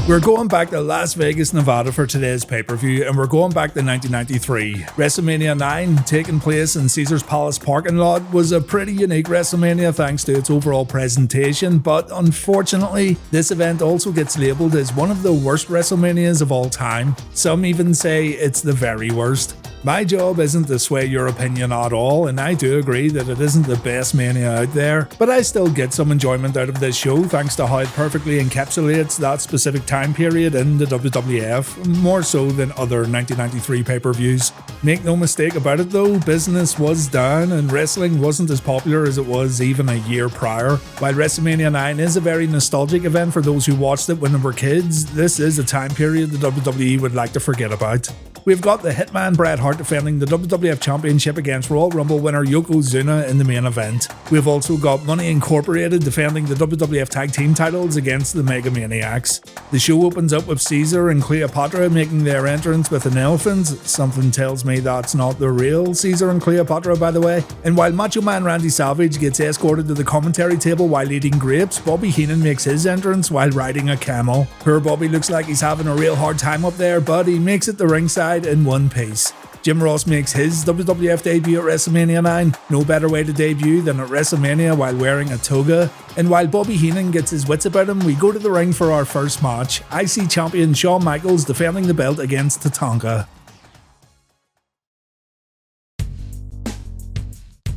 We're going back to Las Vegas, Nevada for today's pay-per-view, and we're going back to 1993. WrestleMania 9, taking place in Caesars Palace parking lot, was a pretty unique WrestleMania thanks to its overall presentation, but unfortunately, this event also gets labelled as one of the worst WrestleManias of all time. Some even say it's the very worst. My job isn't to sway your opinion at all, and I do agree that it isn't the best Mania out there, but I still get some enjoyment out of this show thanks to how it perfectly encapsulates that specific time period in the WWF, more so than other 1993 pay-per-views. Make no mistake about it though, business was down and wrestling wasn't as popular as it was even a year prior. While WrestleMania 9 is a very nostalgic event for those who watched it when they were kids, this is a time period the WWE would like to forget about. We've got the Hitman Bret Hart defending the WWF Championship against Royal Rumble winner Yokozuna in the main event. We've also got Money Incorporated defending the WWF Tag Team titles against the MegaManiacs. The show opens up with Caesar and Cleopatra making their entrance with an elephant. Something tells me that's not the real Caesar and Cleopatra, by the way. And while Macho Man Randy Savage gets escorted to the commentary table while eating grapes, Bobby Heenan makes his entrance while riding a camel. Poor Bobby looks like he's having a real hard time up there, but he makes it to ringside in one piece. Jim Ross makes his WWF debut at WrestleMania 9. No better way to debut than at WrestleMania while wearing a toga. And while Bobby Heenan gets his wits about him, we go to the ring for our first match. IC champion Shawn Michaels defending the belt against Tatanka.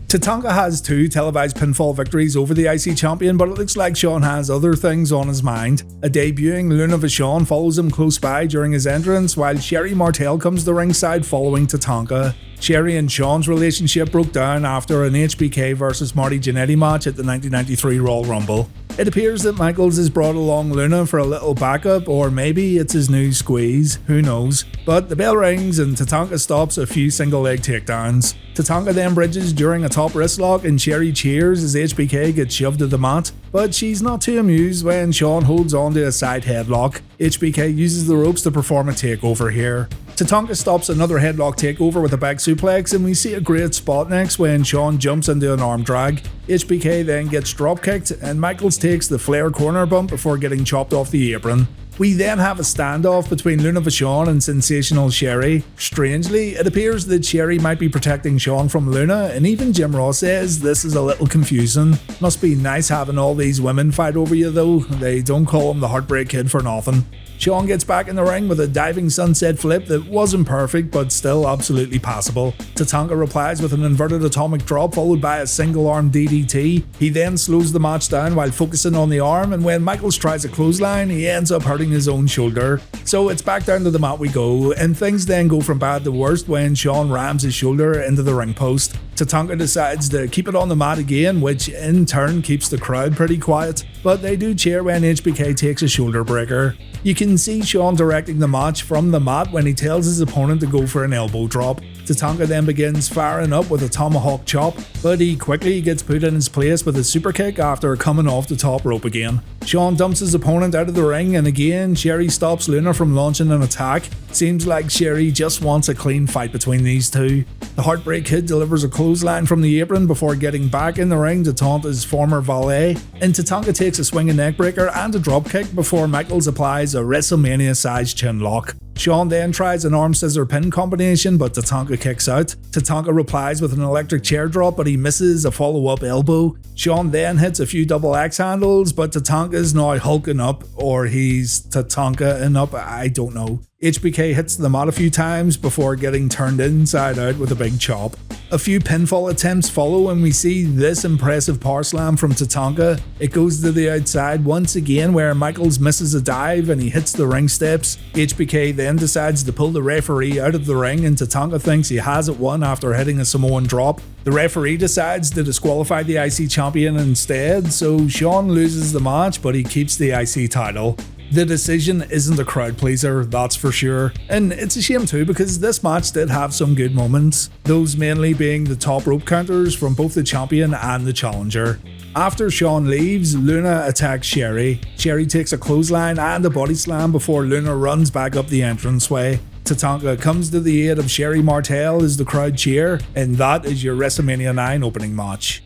Tatanka has 2 televised pinfall victories over the IC champion, but it looks like Shawn has other things on his mind. A debuting Luna Vachon follows him close by during his entrance, while Sherry Martel comes to ringside following Tatanka. Sherry and Shawn's relationship broke down after an HBK vs Marty Jannetty match at the 1993 Royal Rumble. It appears that Michaels has brought along Luna for a little backup, or maybe it's his new squeeze, who knows. But the bell rings and Tatanka stops a few single leg takedowns. Tatanka then bridges during a top wrist lock and Sherry cheers as HBK gets shoved to the mat, but she's not too amused when Shawn holds on to a side headlock. HBK uses the ropes to perform a takeover here. Tatanka stops another headlock takeover with a back suplex, and we see a great spot next when Shawn jumps into an arm drag. HBK then gets drop kicked and Michaels takes the Flair corner bump before getting chopped off the apron. We then have a standoff between Luna Vachon and sensational Sherry. Strangely, it appears that Sherry might be protecting Shawn from Luna, and even Jim Ross says this is a little confusing. Must be nice having all these women fight over you though, they don't call him the Heartbreak Kid for nothing. Shawn gets back in the ring with a diving sunset flip that wasn't perfect but still absolutely passable. Tatanka replies with an inverted atomic drop followed by a single arm DDT. He then slows the match down while focusing on the arm, and when Michaels tries a clothesline, he ends up hurting his own shoulder. So it's back down to the mat we go, and things then go from bad to worst when Shawn rams his shoulder into the ring post. Tatanka decides to keep it on the mat again, which in turn keeps the crowd pretty quiet, but they do cheer when HBK takes a shoulder breaker. You can see Shawn directing the match from the mat when he tells his opponent to go for an elbow drop. Tatanka then begins firing up with a tomahawk chop, but he quickly gets put in his place with a super kick after coming off the top rope again. Shawn dumps his opponent out of the ring, and again Sherry stops Luna from launching an attack. Seems like Sherry just wants a clean fight between these two. The Heartbreak Kid delivers a clothesline from the apron before getting back in the ring to taunt his former valet, and Tatanka takes a swinging neckbreaker and a dropkick before Michaels applies a WrestleMania-sized chin lock. Shawn then tries an arm scissor pin combination, but Tatanka kicks out. Tatanka replies with an electric chair drop, but he misses a follow-up elbow. Shawn then hits a few double axe handles, but Tatanka's now hulking up, or he's Tatanka-ing up, I don't know. HBK hits the mat a few times before getting turned inside out with a big chop. A few pinfall attempts follow and we see this impressive power slam from Tatanka. It goes to the outside once again where Michaels misses a dive and he hits the ring steps. HBK then decides to pull the referee out of the ring and Tatanka thinks he has it won after hitting a Samoan drop. The referee decides to disqualify the IC champion instead, so Shawn loses the match but he keeps the IC title. The decision isn't a crowd pleaser, that's for sure, and it's a shame too because this match did have some good moments, those mainly being the top rope counters from both the champion and the challenger. After Shawn leaves, Luna attacks Sherry. Sherry takes a clothesline and a body slam before Luna runs back up the entranceway. Tatanka comes to the aid of Sherry Martel as the crowd cheer, and that is your WrestleMania 9 opening match.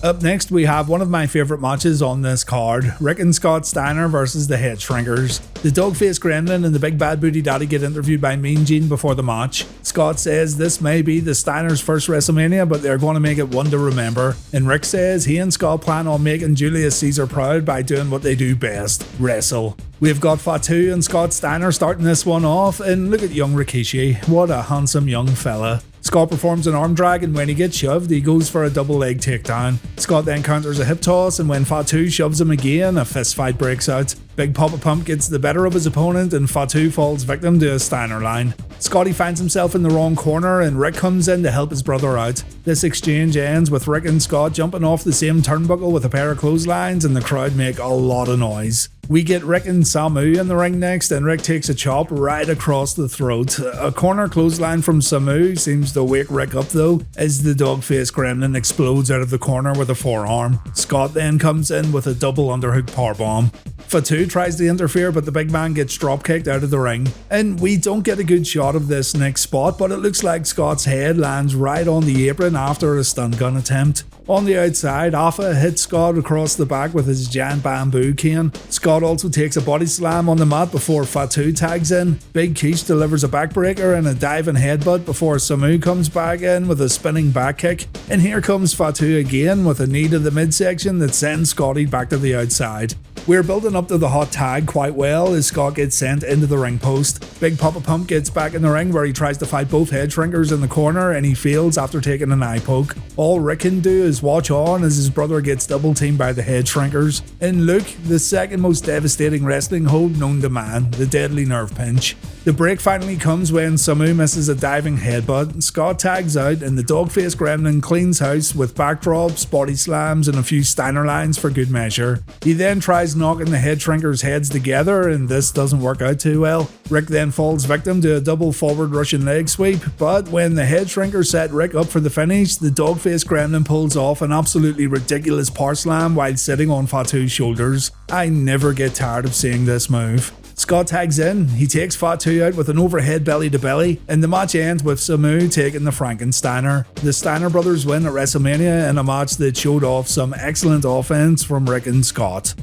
Up next, we have one of my favourite matches on this card, Rick and Scott Steiner versus the Headshrinkers. The dog-faced gremlin and the big bad booty daddy get interviewed by Mean Gene before the match. Scott says this may be the Steiners' first WrestleMania, but they're going to make it one to remember. And Rick says he and Scott plan on making Julius Caesar proud by doing what they do best, wrestle. We've got Fatu and Scott Steiner starting this one off, and look at young Rikishi, what a handsome young fella. Scott performs an arm drag and when he gets shoved, he goes for a double leg takedown. Scott then counters a hip toss and when Fatu shoves him again, a fist fight breaks out. Big Papa Pump gets the better of his opponent and Fatu falls victim to a Steiner line. Scotty finds himself in the wrong corner and Rick comes in to help his brother out. This exchange ends with Rick and Scott jumping off the same turnbuckle with a pair of clotheslines and the crowd make a lot of noise. We get Rick and Samu in the ring next and Rick takes a chop right across the throat. A corner clothesline from Samu seems to wake Rick up though as the dog-faced gremlin explodes out of the corner with a forearm. Scott then comes in with a double underhook powerbomb. Fatu tries to interfere but the big man gets drop-kicked out of the ring. And we don't get a good shot of this next spot but it looks like Scott's head lands right on the apron after a stun gun attempt. On the outside, Alpha hits Scott across the back with his giant bamboo cane. Scott also takes a body slam on the mat before Fatu tags in. Big Quiche delivers a backbreaker and a diving headbutt before Samu comes back in with a spinning back kick. And here comes Fatu again with a knee to the midsection that sends Scotty back to the outside. We're building up to the hot tag quite well as Scott gets sent into the ring post. Big Papa Pump gets back in the ring where he tries to fight both Headshrinkers in the corner and he fails after taking an eye poke. All Rick can do is watch on as his brother gets double teamed by the Headshrinkers. And look, the second most devastating wrestling hold known to man, the deadly nerve pinch. The break finally comes when Samu misses a diving headbutt, Scott tags out and the dog-faced gremlin cleans house with backdrops, body slams and a few Steiner lines for good measure. He then tries knocking the Headshrinkers' heads together and this doesn't work out too well. Rick then falls victim to a double forward Russian leg sweep, but when the Headshrinkers set Rick up for the finish, the dog-faced gremlin pulls off an absolutely ridiculous power slam while sitting on Fatu's shoulders. I never get tired of seeing this move. Scott tags in, he takes Fatu out with an overhead belly to belly, and the match ends with Samu taking the Frankensteiner. The Steiner brothers win at WrestleMania in a match that showed off some excellent offense from Rick and Scott.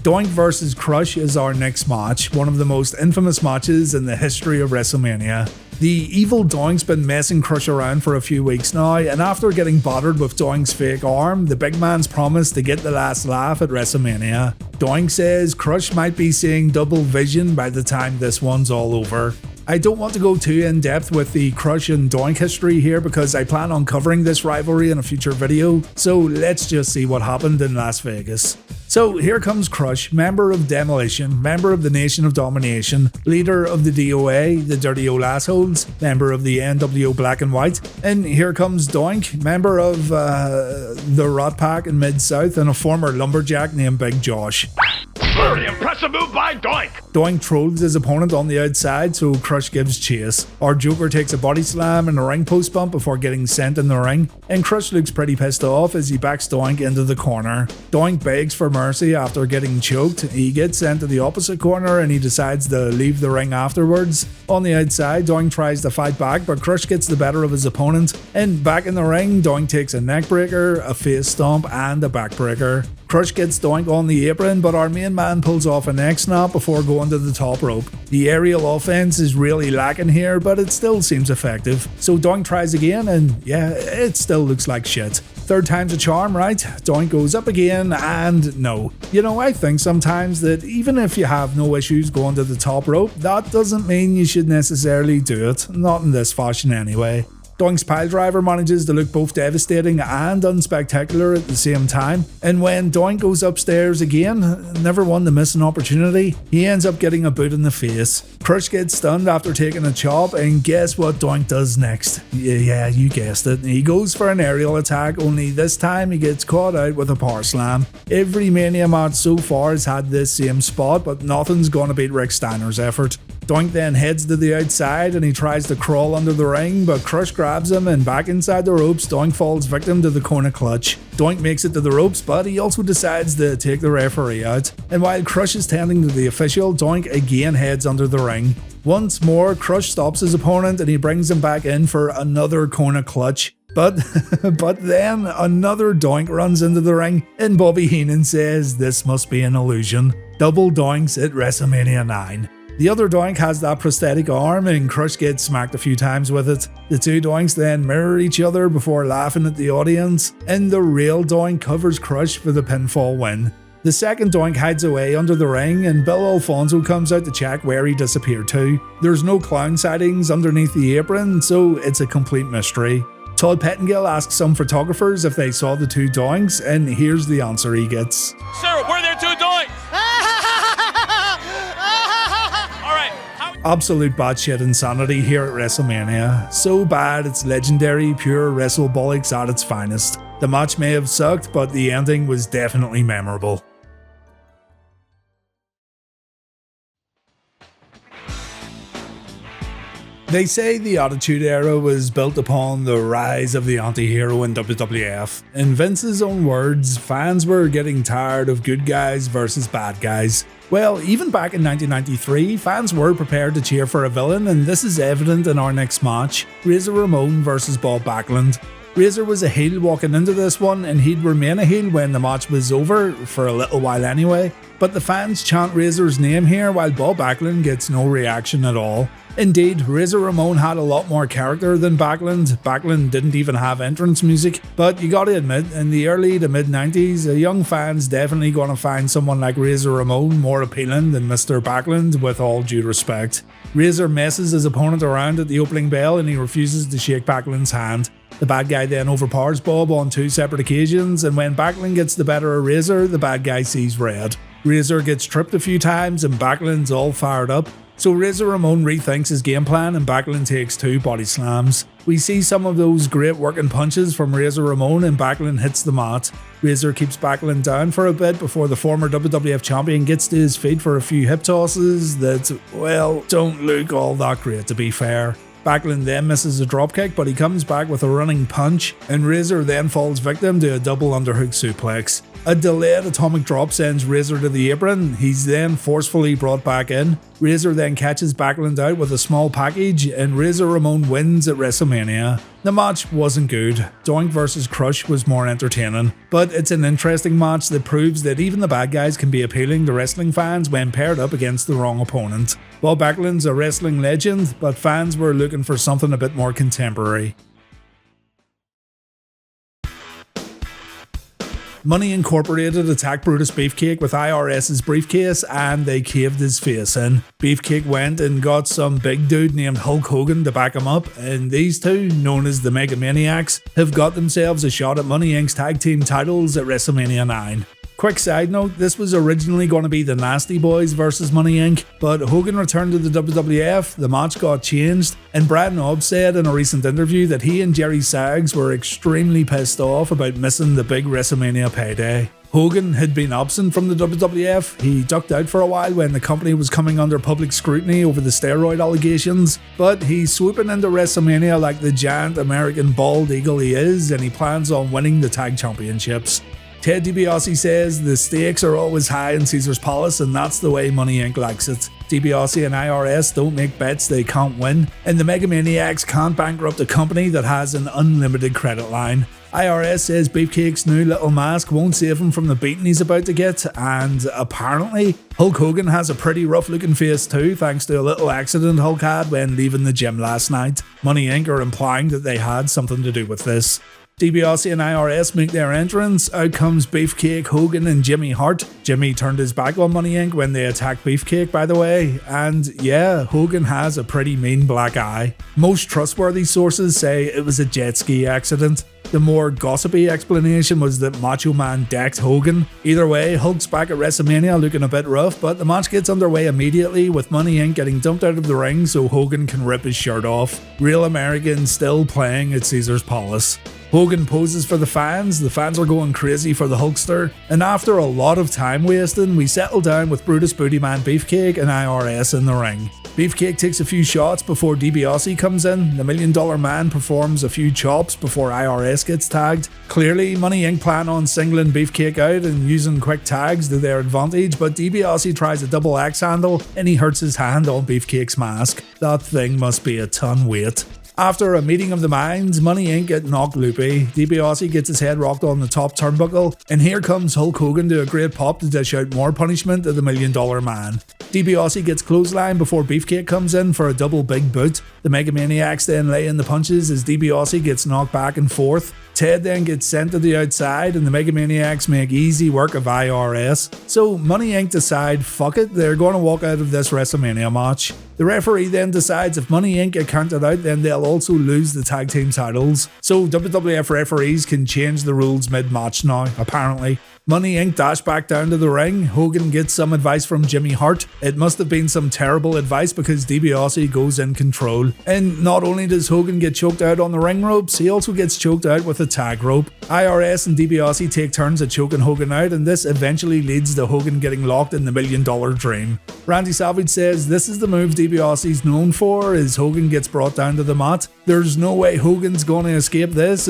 Doink vs. Crush is our next match, one of the most infamous matches in the history of WrestleMania. The evil Doink's been messing Crush around for a few weeks now, and after getting battered with Doink's fake arm, the big man's promised to get the last laugh at WrestleMania. Doink says Crush might be seeing double vision by the time this one's all over. I don't want to go too in depth with the Crush and Doink history here because I plan on covering this rivalry in a future video, so let's just see what happened in Las Vegas. So here comes Crush, member of Demolition, member of the Nation of Domination, leader of the DOA, the Dirty Old Assholes, member of the NWO Black and White, and here comes Doink, member of the Rat Pack in Mid-South and a former lumberjack named Big Josh. Very impressive move by Doink! Doink trolls his opponent on the outside, so Crush gives chase. Our Joker takes a body slam and a ring post bump before getting sent in the ring, and Crush looks pretty pissed off as he backs Doink into the corner. Doink begs for mercy after getting choked. He gets sent to the opposite corner and he decides to leave the ring afterwards. On the outside, Doink tries to fight back, but Crush gets the better of his opponent. And back in the ring, Doink takes a neck breaker, a face stomp, and a back breaker. Crush gets Doink on the apron, but our main man pulls off a neck snap before going to the top rope. The aerial offense is really lacking here, but it still seems effective. So Doink tries again, and yeah, it still looks like shit. Third time's a charm, right? Doink goes up again, and no. You know, I think sometimes that even if you have no issues going to the top rope, that doesn't mean you should necessarily do it. Not in this fashion anyway. Doink's piledriver manages to look both devastating and unspectacular at the same time, and when Doink goes upstairs again, never one to miss an opportunity, he ends up getting a boot in the face. Crush gets stunned after taking a chop, and guess what Doink does next? Yeah, you guessed it. He goes for an aerial attack, only this time he gets caught out with a power slam. Every Mania match so far has had this same spot, but nothing's gonna beat Rick Steiner's effort. Doink then heads to the outside and he tries to crawl under the ring, but Crush grabs him, and back inside the ropes, Doink falls victim to the corner clutch. Doink makes it to the ropes, but he also decides to take the referee out. And while Crush is tending to the official, Doink again heads under the ring. Once more, Crush stops his opponent and he brings him back in for another corner clutch. But then another Doink runs into the ring, and Bobby Heenan says this must be an illusion. Double Doinks at WrestleMania 9. The other Doink has that prosthetic arm, and Crush gets smacked a few times with it. The two Doinks then mirror each other before laughing at the audience, and the real Doink covers Crush for the pinfall win. The second Doink hides away under the ring, and Bill Alfonso comes out to check where he disappeared to. There's no clown sightings underneath the apron, so it's a complete mystery. Todd Pettengill asks some photographers if they saw the two Doinks, and here's the answer he gets. Sir, were there two Doinks? Absolute batshit insanity here at WrestleMania. So bad it's legendary, pure WrestleBolics at its finest. The match may have sucked, but the ending was definitely memorable. They say the Attitude Era was built upon the rise of the anti-hero in WWF. In Vince's own words, fans were getting tired of good guys versus bad guys. Well, even back in 1993, fans were prepared to cheer for a villain, and this is evident in our next match, Razor Ramon versus Bob Backlund. Razor was a heel walking into this one, and he'd remain a heel when the match was over, for a little while anyway. But the fans chant Razor's name here while Bob Backlund gets no reaction at all. Indeed, Razor Ramon had a lot more character than Backlund. Backlund didn't even have entrance music, but you gotta admit, in the early to mid 90s, a young fan's definitely gonna find someone like Razor Ramon more appealing than Mr. Backlund, with all due respect. Razor messes his opponent around at the opening bell and he refuses to shake Backlund's hand. The bad guy then overpowers Bob on two separate occasions, and when Backlund gets the better of Razor, the bad guy sees red. Razor gets tripped a few times and Backlund's all fired up. So Razor Ramon rethinks his game plan and Backlund takes two body slams. We see some of those great working punches from Razor Ramon and Backlund hits the mat. Razor keeps Backlund down for a bit before the former WWF Champion gets to his feet for a few hip tosses that, well, don't look all that great to be fair. Backlund then misses a dropkick, but he comes back with a running punch, and Razor then falls victim to a double underhook suplex. A delayed atomic drop sends Razor to the apron. He's then forcefully brought back in. Razor then catches Backlund out with a small package, and Razor Ramon wins at WrestleMania. The match wasn't good. Doink vs Crush was more entertaining, but it's an interesting match that proves that even the bad guys can be appealing to wrestling fans when paired up against the wrong opponent. Bob Backlund's a wrestling legend, but fans were looking for something a bit more contemporary. Money Incorporated attacked Brutus Beefcake with IRS's briefcase and they caved his face in. Beefcake went and got some big dude named Hulk Hogan to back him up, and these two, known as the MegaManiacs, have got themselves a shot at Money Inc.'s tag team titles at WrestleMania 9. Quick side note, this was originally going to be the Nasty Boys versus Money Inc., but Hogan returned to the WWF, the match got changed, and Brad Knob said in a recent interview that he and Jerry Saggs were extremely pissed off about missing the big WrestleMania payday. Hogan had been absent from the WWF, he ducked out for a while when the company was coming under public scrutiny over the steroid allegations, but he's swooping into WrestleMania like the giant American bald eagle he is, and he plans on winning the tag championships. Ted DiBiase says the stakes are always high in Caesar's Palace and that's the way Money Inc. likes it. DiBiase and IRS don't make bets they can't win, and the MegaManiacs can't bankrupt a company that has an unlimited credit line. IRS says Beefcake's new little mask won't save him from the beating he's about to get, and apparently Hulk Hogan has a pretty rough looking face too, thanks to a little accident Hulk had when leaving the gym last night. Money Inc. are implying that they had something to do with this. DiBiase and IRS make their entrance. Out comes Beefcake, Hogan and Jimmy Hart. Jimmy turned his back on Money Inc. when they attacked Beefcake, by the way. And yeah, Hogan has a pretty mean black eye. Most trustworthy sources say it was a jet ski accident. The more gossipy explanation was that Macho Man decked Hogan. Either way, Hulk's back at WrestleMania looking a bit rough, but the match gets underway immediately with Money Inc. getting dumped out of the ring so Hogan can rip his shirt off. Real Americans still playing at Caesar's Palace. Hogan poses for the fans are going crazy for the Hulkster, and after a lot of time wasting, we settle down with Brutus Booty Man Beefcake and IRS in the ring. Beefcake takes a few shots before DiBiase comes in, the $1 Million Man performs a few chops before IRS gets tagged. Clearly, Money Inc. plan on singling Beefcake out and using quick tags to their advantage, but DiBiase tries a double axe handle and he hurts his hand on Beefcake's mask. That thing must be a ton weight. After a meeting of the minds, Money Inc. get knocked loopy. DiBiase gets his head rocked on the top turnbuckle, and here comes Hulk Hogan to a great pop to dish out more punishment to the $1 Million Man. DiBiase gets clotheslined before Beefcake comes in for a double big boot. The MegaManiacs then lay in the punches as DiBiase gets knocked back and forth. Ted then gets sent to the outside and the MegaManiacs make easy work of IRS. So Money Inc. decide, fuck it, they're going to walk out of this WrestleMania match. The referee then decides if Money Inc. get counted out, then they'll also lose the tag team titles. So WWF referees can change the rules mid-match now, apparently. Money Inc. dash back down to the ring. Hogan gets some advice from Jimmy Hart. It must have been some terrible advice because DiBiase goes in control. And not only does Hogan get choked out on the ring ropes, he also gets choked out with a tag rope. IRS and DiBiase take turns at choking Hogan out, and this eventually leads to Hogan getting locked in the $1 Million Dream. Randy Savage says this is the move DiBiase's known for, as Hogan gets brought down to the mat. There's no way Hogan's gonna escape this,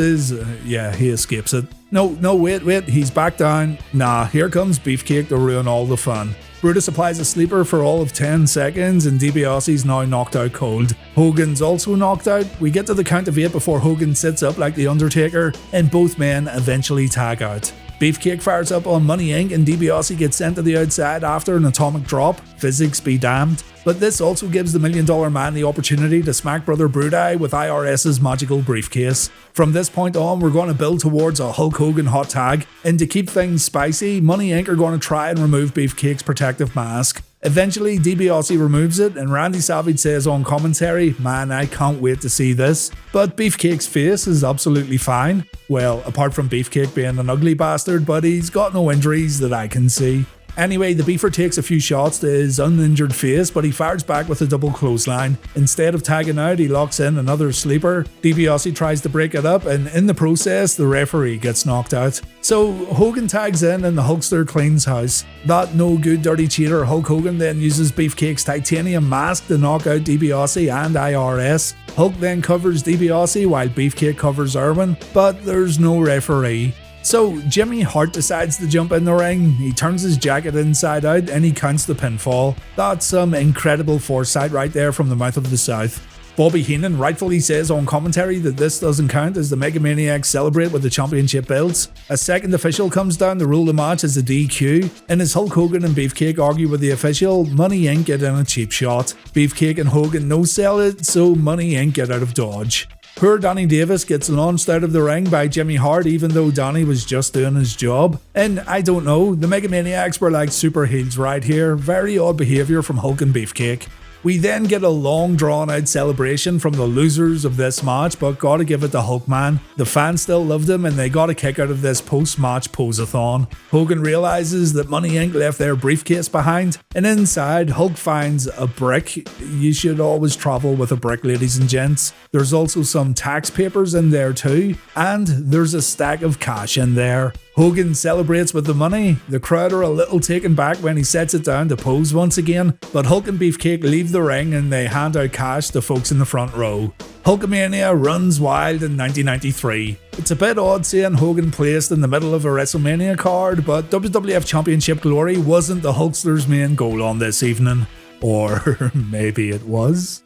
yeah, he escapes it. No, wait, he's back down. Nah, here comes Beefcake to ruin all the fun. Brutus applies a sleeper for all of 10 seconds and DiBiase's now knocked out cold. Hogan's also knocked out. We get to the count of 8 before Hogan sits up like the Undertaker, and both men eventually tag out. Beefcake fires up on Money Inc. and DiBiase gets sent to the outside after an atomic drop. Physics be damned. But this also gives the $1 Million Man the opportunity to smack Brother Brudai with IRS's magical briefcase. From this point on, we're going to build towards a Hulk Hogan hot tag, and to keep things spicy, Money Inc. are going to try and remove Beefcake's protective mask. Eventually, DiBiase removes it, and Randy Savage says on commentary, "Man, I can't wait to see this." But Beefcake's face is absolutely fine. Well, apart from Beefcake being an ugly bastard, but he's got no injuries that I can see. Anyway, the Beefer takes a few shots to his uninjured face, but he fires back with a double clothesline. Instead of tagging out, he locks in another sleeper. DiBiase tries to break it up, and in the process, the referee gets knocked out. So Hogan tags in and the Hulkster cleans house. That no good dirty cheater Hulk Hogan then uses Beefcake's titanium mask to knock out DiBiase and IRS. Hulk then covers DiBiase while Beefcake covers Irwin, but there's no referee. So Jimmy Hart decides to jump in the ring. He turns his jacket inside out and he counts the pinfall. That's some incredible foresight right there from the mouth of the South. Bobby Heenan rightfully says on commentary that this doesn't count as the MegaManiacs celebrate with the championship belts. A second official comes down to rule the match as a DQ, and as Hulk Hogan and Beefcake argue with the official, Money Inc. get in a cheap shot. Beefcake and Hogan no-sell it, so Money Inc. get out of dodge. Poor Donnie Davis gets launched out of the ring by Jimmy Hart even though Donnie was just doing his job. And I don't know, the MegaManiacs were like super heels right here. Very odd behaviour from Hulk and Beefcake. We then get a long drawn out celebration from the losers of this match, but gotta give it to Hulkman. The fans still loved him and they got a kick out of this post-match pose-a-thon. Hogan realizes that Money Inc. left their briefcase behind, and inside Hulk finds a brick. You should always travel with a brick, ladies and gents. There's also some tax papers in there too, and there's a stack of cash in there. Hogan celebrates with the money. The crowd are a little taken back when he sets it down to pose once again, but Hulk and Beefcake leave the ring and they hand out cash to folks in the front row. Hulkamania runs wild in 1993. It's a bit odd seeing Hogan placed in the middle of a WrestleMania card, but WWF Championship glory wasn't the Hulkster's main goal on this evening. Or maybe it was?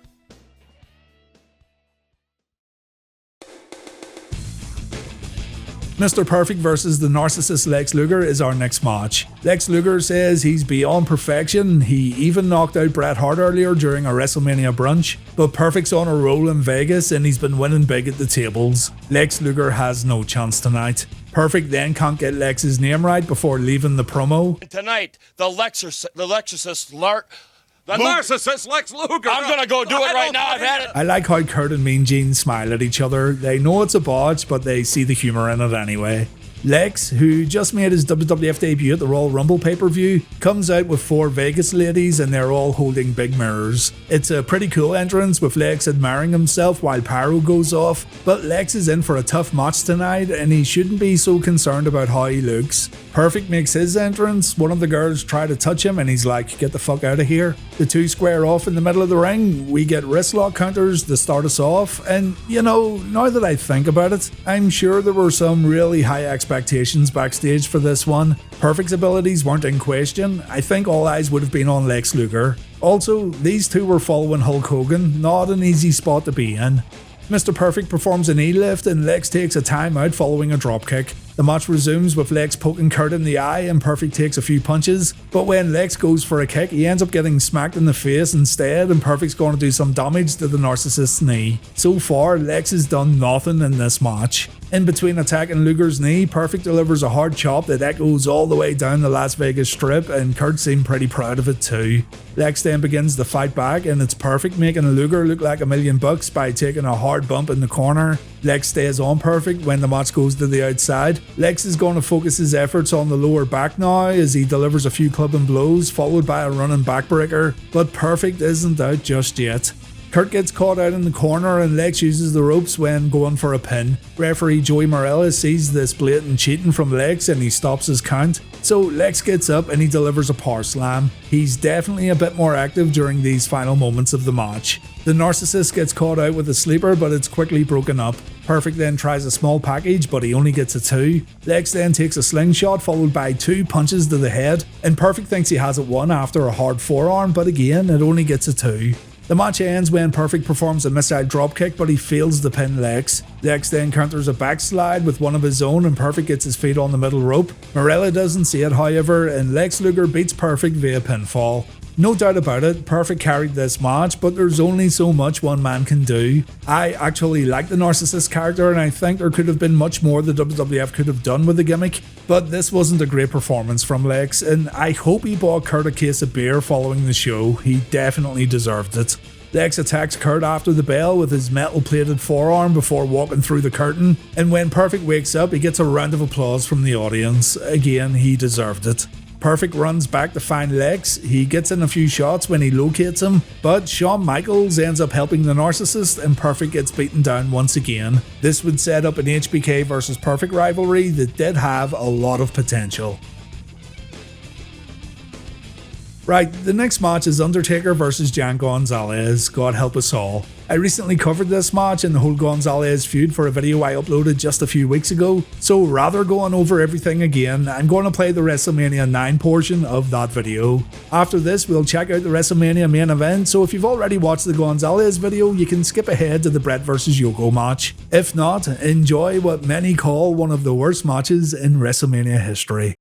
Mr. Perfect versus the Narcissist Lex Luger is our next match. Lex Luger says he's beyond perfection. He even knocked out Bret Hart earlier during a WrestleMania brunch, but Perfect's on a roll in Vegas and he's been winning big at the tables. Lex Luger has no chance tonight. Perfect then can't get Lex's name right before leaving the promo. Tonight, the Narcissist Lex Luger. I'm gonna go do it right now. I've had it. I like how Kurt and Mean Gene smile at each other. They know it's a botch, but they see the humor in it anyway. Lex, who just made his WWF debut at the Royal Rumble pay-per-view, comes out with 4 Vegas ladies and they're all holding big mirrors. It's a pretty cool entrance with Lex admiring himself while pyro goes off, but Lex is in for a tough match tonight and he shouldn't be so concerned about how he looks. Perfect makes his entrance, one of the girls try to touch him and he's like, get the fuck out of here. The two square off in the middle of the ring, we get wrist lock counters to start us off, and you know, now that I think about it, I'm sure there were some really high expectations backstage for this one. Perfect's abilities weren't in question. I think all eyes would have been on Lex Luger. Also, these two were following Hulk Hogan, not an easy spot to be in. Mr. Perfect performs a knee lift and Lex takes a timeout following a dropkick. The match resumes with Lex poking Kurt in the eye and Perfect takes a few punches, but when Lex goes for a kick he ends up getting smacked in the face instead and Perfect's going to do some damage to the Narcissist's knee. So far, Lex has done nothing in this match. In between attacking Luger's knee, Perfect delivers a hard chop that echoes all the way down the Las Vegas Strip and Kurt seemed pretty proud of it too. Lex then begins to fight back and it's Perfect making Luger look like $1,000,000 by taking a hard bump in the corner. Lex stays on Perfect when the match goes to the outside. Lex is going to focus his efforts on the lower back now as he delivers a few clubbing blows followed by a running backbreaker, but Perfect isn't out just yet. Kurt gets caught out in the corner and Lex uses the ropes when going for a pin. Referee Joey Morella sees this blatant cheating from Lex and he stops his count. So Lex gets up and he delivers a power slam. He's definitely a bit more active during these final moments of the match. The Narcissist gets caught out with a sleeper but it's quickly broken up. Perfect then tries a small package but he only gets a 2. Lex then takes a slingshot followed by 2 punches to the head and Perfect thinks he has it won after a hard forearm, but again it only gets a 2. The match ends when Perfect performs a missile dropkick but he fails to pin Lex. Lex then counters a backslide with one of his own and Perfect gets his feet on the middle rope. Morella doesn't see it however and Lex Luger beats Perfect via pinfall. No doubt about it, Perfect carried this match, but there's only so much one man can do. I actually like the Narcissist character and I think there could have been much more the WWF could have done with the gimmick, but this wasn't a great performance from Lex and I hope he bought Kurt a case of beer following the show. He definitely deserved it. Lex attacks Kurt after the bell with his metal plated forearm before walking through the curtain, and when Perfect wakes up he gets a round of applause from the audience. Again, he deserved it. Perfect runs back to find Lex. He gets in a few shots when he locates him, but Shawn Michaels ends up helping the Narcissist and Perfect gets beaten down once again. This would set up an HBK versus Perfect rivalry that did have a lot of potential. Right, the next match is Undertaker versus Gonzalez, God help us all. I recently covered this match and the whole Gonzalez feud for a video I uploaded just a few weeks ago, so rather going over everything again, I'm going to play the WrestleMania 9 portion of that video. After this, we'll check out the WrestleMania main event, so if you've already watched the Gonzalez video, you can skip ahead to the Bret vs Yoko match. If not, enjoy what many call one of the worst matches in WrestleMania history.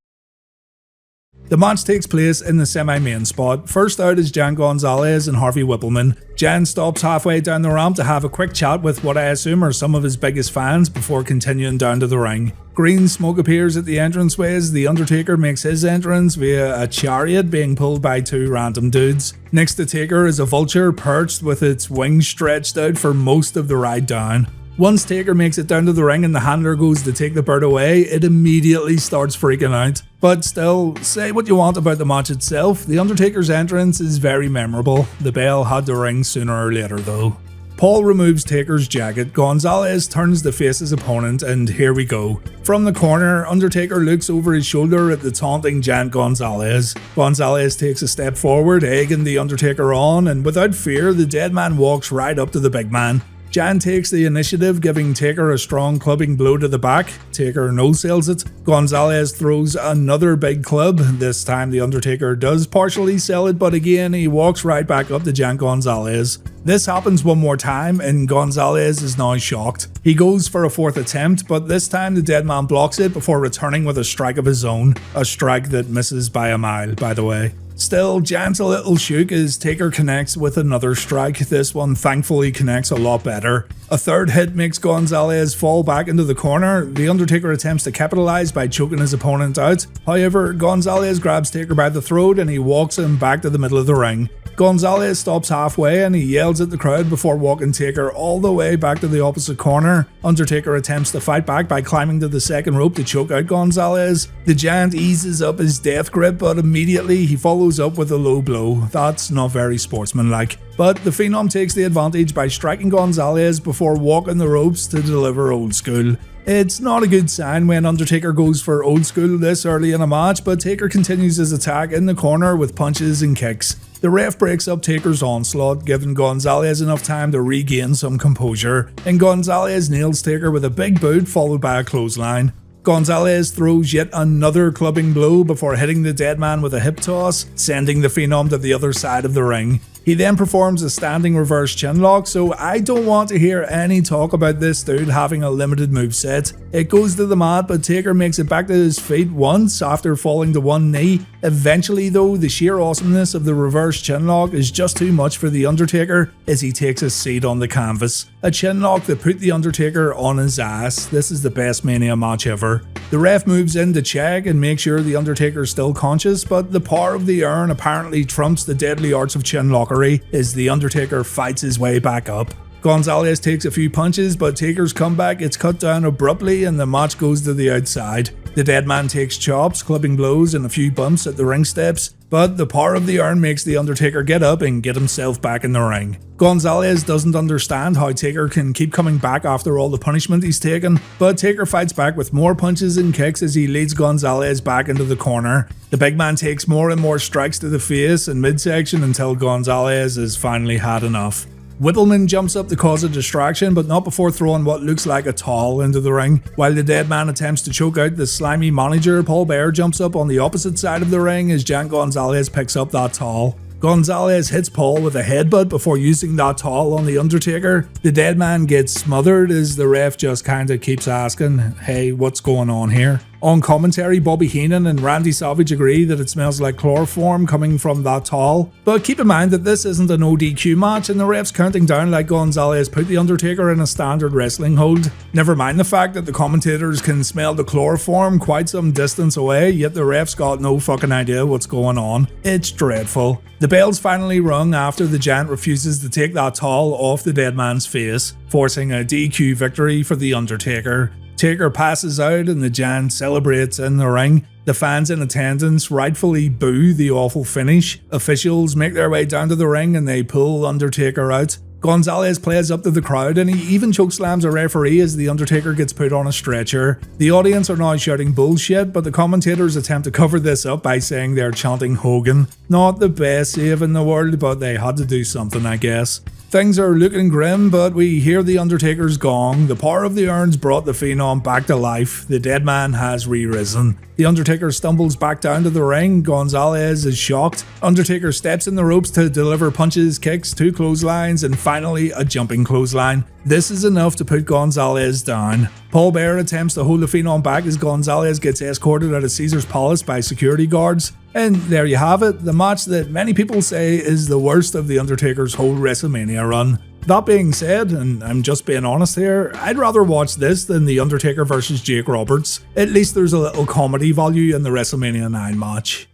The match takes place in the semi-main spot. First out is Jan Gonzalez and Harvey Whippleman. Jan stops halfway down the ramp to have a quick chat with what I assume are some of his biggest fans before continuing down to the ring. Green smoke appears at the entranceway as The Undertaker makes his entrance via a chariot being pulled by 2 random dudes. Next to Taker is a vulture perched with its wings stretched out for most of the ride down. Once Taker makes it down to the ring and the handler goes to take the bird away, it immediately starts freaking out. But still, say what you want about the match itself, The Undertaker's entrance is very memorable. The bell had to ring sooner or later though. Paul removes Taker's jacket, Gonzalez turns to face his opponent, and here we go. From the corner, Undertaker looks over his shoulder at the taunting Jan Gonzalez. Gonzalez takes a step forward, egging The Undertaker on, and without fear, the dead man walks right up to the big man. Jan takes the initiative, giving Taker a strong clubbing blow to the back. Taker no-sells it. Gonzalez throws another big club. This time the Undertaker does partially sell it, but again he walks right back up to Jan Gonzalez. This happens one more time and Gonzalez is now shocked. He goes for a fourth attempt, but this time the dead man blocks it before returning with a strike of his own. A strike that misses by a mile, by the way. Still, Jan's a little shook as Taker connects with another strike. This one thankfully connects a lot better. A third hit makes Gonzalez fall back into the corner. The Undertaker attempts to capitalize by choking his opponent out. However, Gonzalez grabs Taker by the throat and he walks him back to the middle of the ring. Gonzalez stops halfway and he yells at the crowd before walking Taker all the way back to the opposite corner. Undertaker attempts to fight back by climbing to the second rope to choke out Gonzalez. The Giant eases up his death grip, but immediately he follows up with a low blow. That's not very sportsmanlike. But the Phenom takes the advantage by striking Gonzalez before walking the ropes to deliver old school. It's not a good sign when Undertaker goes for old school this early in a match, but Taker continues his attack in the corner with punches and kicks. The ref breaks up Taker's onslaught, giving Gonzalez enough time to regain some composure, and Gonzalez nails Taker with a big boot followed by a clothesline. Gonzalez throws yet another clubbing blow before hitting the dead man with a hip toss, sending the Phenom to the other side of the ring. He then performs a standing reverse chinlock, so I don't want to hear any talk about this dude having a limited moveset. It goes to the mat, but Taker makes it back to his feet once after falling to one knee. Eventually though, the sheer awesomeness of the reverse chinlock is just too much for the Undertaker as he takes a seat on the canvas. A chinlock that put the Undertaker on his ass. This is the best Mania match ever. The ref moves in to check and make sure the Undertaker is still conscious, but the power of the urn apparently trumps the deadly arts of chinlockery as the Undertaker fights his way back up. Gonzalez takes a few punches, but Taker's comeback gets cut down abruptly and the match goes to the outside. The dead man takes chops, clubbing blows and a few bumps at the ring steps, but the power of the urn makes the Undertaker get up and get himself back in the ring. Gonzalez doesn't understand how Taker can keep coming back after all the punishment he's taken, but Taker fights back with more punches and kicks as he leads Gonzalez back into the corner. The big man takes more and more strikes to the face and midsection until Gonzalez has finally had enough. Whittleman jumps up to cause a distraction, but not before throwing what looks like a towel into the ring. While the dead man attempts to choke out the slimy manager, Paul Bearer jumps up on the opposite side of the ring as Jan Gonzalez picks up that towel. Gonzalez hits Paul with a headbutt before using that towel on the Undertaker. The dead man gets smothered as the ref just kinda keeps asking, hey, what's going on here? On commentary, Bobby Heenan and Randy Savage agree that it smells like chloroform coming from that towel. But keep in mind that this isn't an ODQ match and the ref's counting down like Gonzalez put the Undertaker in a standard wrestling hold. Never mind the fact that the commentators can smell the chloroform quite some distance away, yet the ref's got no fucking idea what's going on. It's dreadful. The bell's finally rung after the Giant refuses to take that towel off the dead man's face, forcing a DQ victory for the Undertaker. Taker passes out and the Giant celebrates in the ring. The fans in attendance rightfully boo the awful finish. Officials make their way down to the ring and they pull Undertaker out. Gonzalez plays up to the crowd and he even chokeslams a referee as the Undertaker gets put on a stretcher. The audience are now shouting bullshit, but the commentators attempt to cover this up by saying they're chanting Hogan. Not the best save in the world, but they had to do something, I guess. Things are looking grim, but we hear the Undertaker's gong. The power of the urns brought the Phenom back to life. The dead man has re-risen. The Undertaker stumbles back down to the ring. Gonzalez is shocked. Undertaker steps in the ropes to deliver punches, kicks, 2 clotheslines, and finally a jumping clothesline. This is enough to put Gonzalez down. Paul Bearer attempts to hold the Phenom back as Gonzalez gets escorted out of Caesar's Palace by security guards. And there you have it, the match that many people say is the worst of the Undertaker's whole WrestleMania run. That being said, and I'm just being honest here, I'd rather watch this than The Undertaker vs Jake Roberts. At least there's a little comedy value in the WrestleMania 9 match.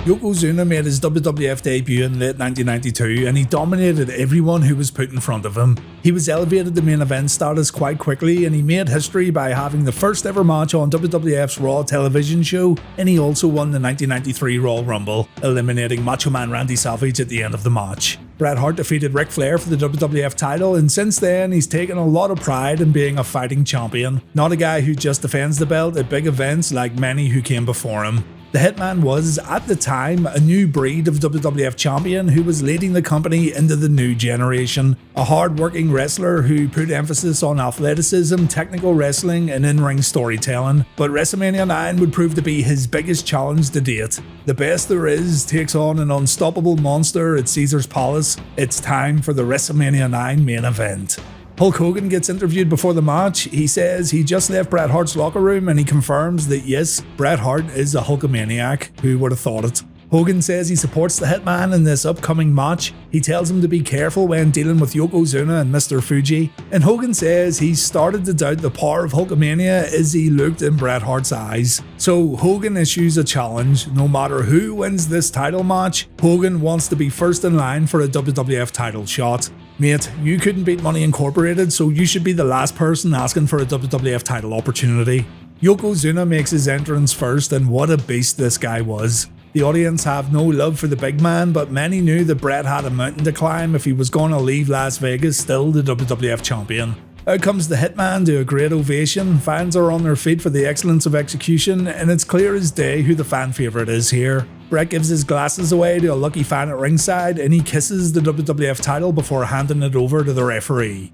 Yokozuna made his WWF debut in late 1992 and he dominated everyone who was put in front of him. He was elevated to main event status quite quickly and he made history by having the first ever match on WWF's Raw television show, and he also won the 1993 Royal Rumble, eliminating Macho Man Randy Savage at the end of the match. Bret Hart defeated Ric Flair for the WWF title, and since then he's taken a lot of pride in being a fighting champion, not a guy who just defends the belt at big events like many who came before him. The Hitman was, at the time, a new breed of WWF champion who was leading the company into the new generation. A hard-working wrestler who put emphasis on athleticism, technical wrestling, and in-ring storytelling. But WrestleMania 9 would prove to be his biggest challenge to date. The Best There Is takes on an unstoppable monster at Caesar's Palace. It's time for the WrestleMania 9 main event. Hulk Hogan gets interviewed before the match. He says he just left Bret Hart's locker room and he confirms that yes, Bret Hart is a Hulkamaniac. Who would have thought it? Hogan says he supports the Hitman in this upcoming match. He tells him to be careful when dealing with Yokozuna and Mr. Fuji. And Hogan says he started to doubt the power of Hulkamania as he looked in Bret Hart's eyes. So Hogan issues a challenge. No matter who wins this title match, Hogan wants to be first in line for a WWF title shot. Mate, you couldn't beat Money Incorporated, so you should be the last person asking for a WWF title opportunity. Yokozuna makes his entrance first, and what a beast this guy was. The audience have no love for the big man, but many knew that Bret had a mountain to climb if he was going to leave Las Vegas still the WWF champion. Out comes the Hitman to a great ovation. Fans are on their feet for the excellence of execution, and it's clear as day who the fan favourite is here. Bret gives his glasses away to a lucky fan at ringside, and he kisses the WWF title before handing it over to the referee.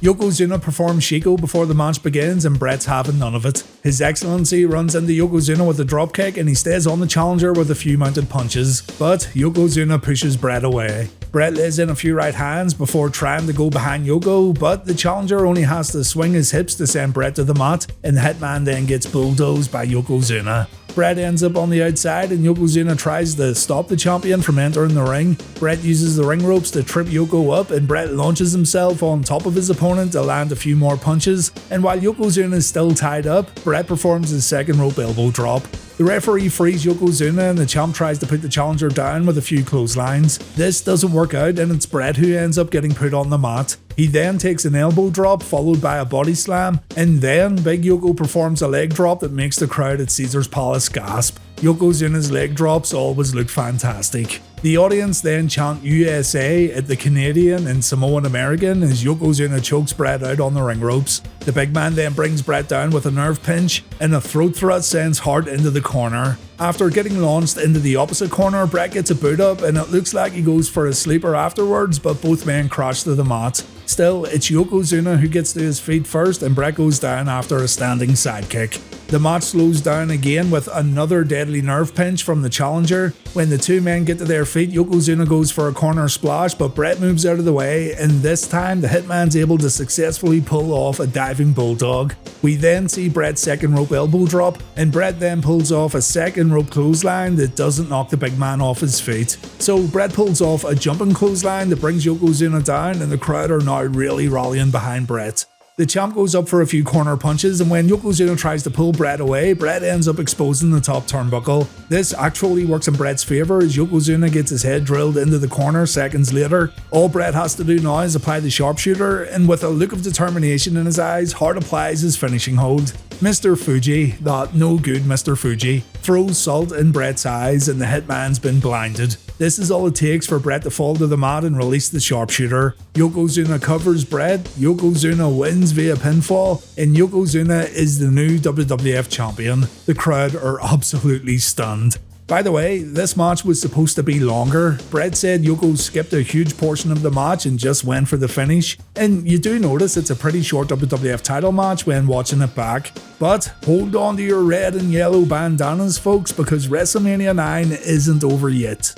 Yokozuna performs Shiko before the match begins, and Bret's having none of it. His Excellency runs into Yokozuna with a dropkick and he stays on the challenger with a few mounted punches, but Yokozuna pushes Bret away. Bret lays in a few right hands before trying to go behind Yoko, but the challenger only has to swing his hips to send Bret to the mat, and the Hitman then gets bulldozed by Yokozuna. Bret ends up on the outside and Yokozuna tries to stop the champion from entering the ring. Bret uses the ring ropes to trip Yoko up and Bret launches himself on top of his opponent to land a few more punches, and while Yokozuna is still tied up, Bret performs his second rope elbow drop. The referee frees Yokozuna and the champ tries to put the challenger down with a few clotheslines. This doesn't work out and it's Bret who ends up getting put on the mat. He then takes an elbow drop followed by a body slam, and then Big Yoko performs a leg drop that makes the crowd at Caesar's Palace gasp. Yokozuna's leg drops always look fantastic. The audience then chant USA at the Canadian and Samoan American as Yokozuna chokes Bret out on the ring ropes. The big man then brings Bret down with a nerve pinch, and a throat thrust sends Hart into the corner. After getting launched into the opposite corner, Bret gets a boot up and it looks like he goes for a sleeper afterwards, but both men crash to the mat. Still, it's Yokozuna who gets to his feet first and Bret goes down after a standing sidekick. The match slows down again with another deadly nerve pinch from the challenger. When the two men get to their feet, Yokozuna goes for a corner splash, but Bret moves out of the way, and this time the Hitman's able to successfully pull off a diving bulldog. We then see Bret's second rope elbow drop, and Bret then pulls off a second rope clothesline that doesn't knock the big man off his feet. So Bret pulls off a jumping clothesline that brings Yokozuna down, and the crowd are now really rallying behind Bret. The champ goes up for a few corner punches, and when Yokozuna tries to pull Bret away, Bret ends up exposing the top turnbuckle. This actually works in Bret's favour as Yokozuna gets his head drilled into the corner seconds later. All Bret has to do now is apply the sharpshooter, and with a look of determination in his eyes, Hart applies his finishing hold. Mr. Fuji, that no good Mr. Fuji, throws salt in Bret's eyes and the Hitman's been blinded. This is all it takes for Bret to fall to the mat and release the sharpshooter. Yokozuna covers Bret, Yokozuna wins via pinfall, and Yokozuna is the new WWF champion. The crowd are absolutely stunned. By the way, this match was supposed to be longer. Bret said Yoko skipped a huge portion of the match and just went for the finish. And you do notice it's a pretty short WWF title match when watching it back. But hold on to your red and yellow bandanas, folks, because WrestleMania 9 isn't over yet.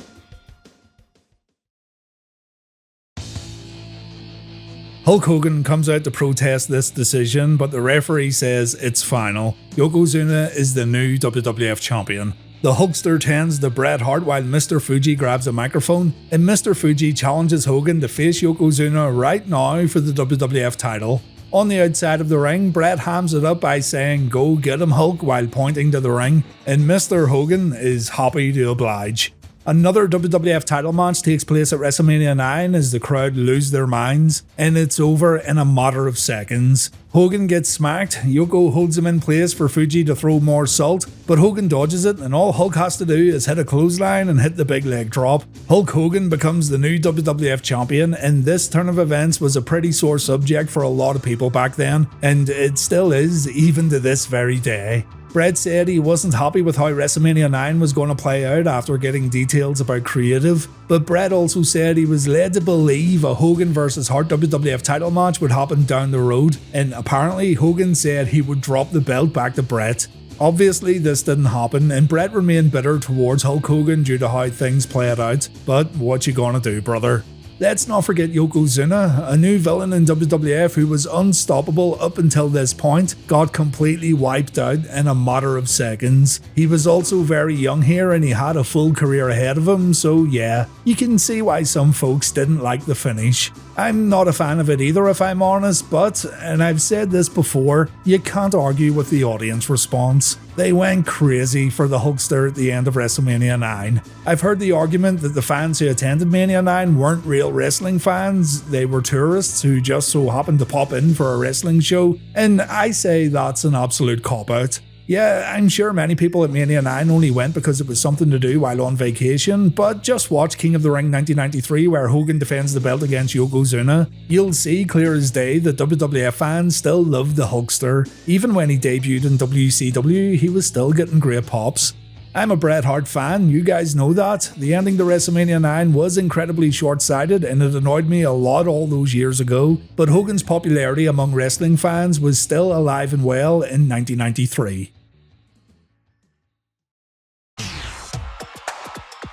Hulk Hogan comes out to protest this decision, but the referee says it's final. Yokozuna is the new WWF champion. The Hulkster tends to Bret Hart while Mr. Fuji grabs a microphone, and Mr. Fuji challenges Hogan to face Yokozuna right now for the WWF title. On the outside of the ring, Bret hams it up by saying, "Go get him, Hulk," while pointing to the ring, and Mr. Hogan is happy to oblige. Another WWF title match takes place at WrestleMania 9 as the crowd lose their minds, and it's over in a matter of seconds. Hogan gets smacked, Yoko holds him in place for Fuji to throw more salt, but Hogan dodges it and all Hulk has to do is hit a clothesline and hit the big leg drop. Hulk Hogan becomes the new WWF Champion, and this turn of events was a pretty sore subject for a lot of people back then, and it still is even to this very day. Bret said he wasn't happy with how WrestleMania 9 was going to play out after getting details about creative, but Bret also said he was led to believe a Hogan vs Hart WWF title match would happen down the road, and apparently Hogan said he would drop the belt back to Bret. Obviously this didn't happen, and Bret remained bitter towards Hulk Hogan due to how things played out, but what you gonna do, brother? Let's not forget Yokozuna, a new villain in WWF who was unstoppable up until this point, got completely wiped out in a matter of seconds. He was also very young here and he had a full career ahead of him, so yeah, you can see why some folks didn't like the finish. I'm not a fan of it either if I'm honest, but, and I've said this before, you can't argue with the audience response. They went crazy for the Hulkster at the end of WrestleMania 9. I've heard the argument that the fans who attended Mania 9 weren't real wrestling fans, they were tourists who just so happened to pop in for a wrestling show, and I say that's an absolute cop-out. Yeah, I'm sure many people at Mania 9 only went because it was something to do while on vacation, but just watch King of the Ring 1993 where Hogan defends the belt against Yokozuna. You'll see clear as day that WWF fans still loved the Hulkster. Even when he debuted in WCW, he was still getting great pops. I'm a Bret Hart fan, you guys know that. The ending to WrestleMania 9 was incredibly short-sighted and it annoyed me a lot all those years ago, but Hogan's popularity among wrestling fans was still alive and well in 1993.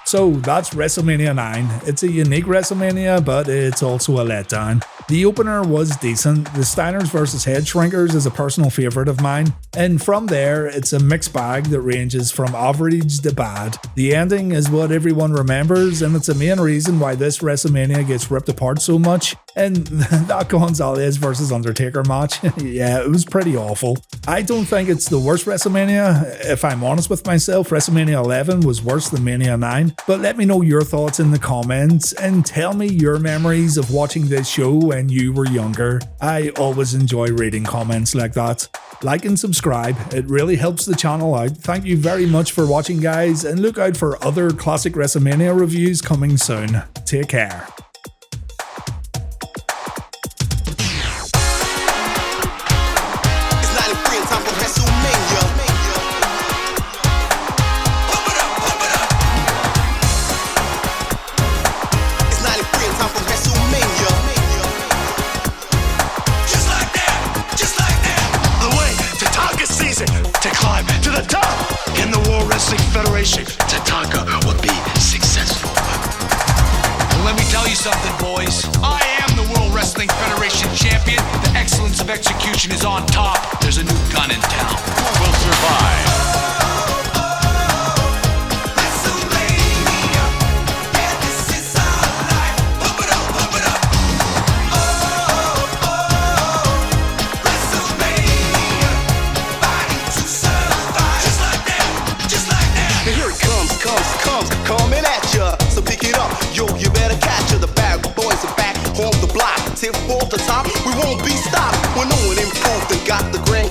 So that's WrestleMania 9. It's a unique WrestleMania, but it's also a letdown. The opener was decent. The Steiners vs Headshrinkers is a personal favourite of mine, and from there it's a mixed bag that ranges from average to bad. The ending is what everyone remembers, and it's a main reason why this WrestleMania gets ripped apart so much. And that Gonzalez vs Undertaker match, yeah, it was pretty awful. I don't think it's the worst WrestleMania. If I'm honest with myself, WrestleMania 11 was worse than Mania 9, but let me know your thoughts in the comments and tell me your memories of watching this show when you were younger. I always enjoy reading comments like that. Like and subscribe, it really helps the channel out. Thank you very much for watching, guys, and look out for other classic WrestleMania reviews coming soon. Take care. To climb to the top in the World Wrestling Federation, Tatanka would be successful. Well, let me tell you something, boys. I am the World Wrestling Federation champion. The excellence of execution is on top. There's a new gun in town. We'll survive. Coming at ya, so pick it up, yo, you better catch ya. The bad boys are back on the block, tip off the top, we won't be stopped. We're knowing improved and got the grand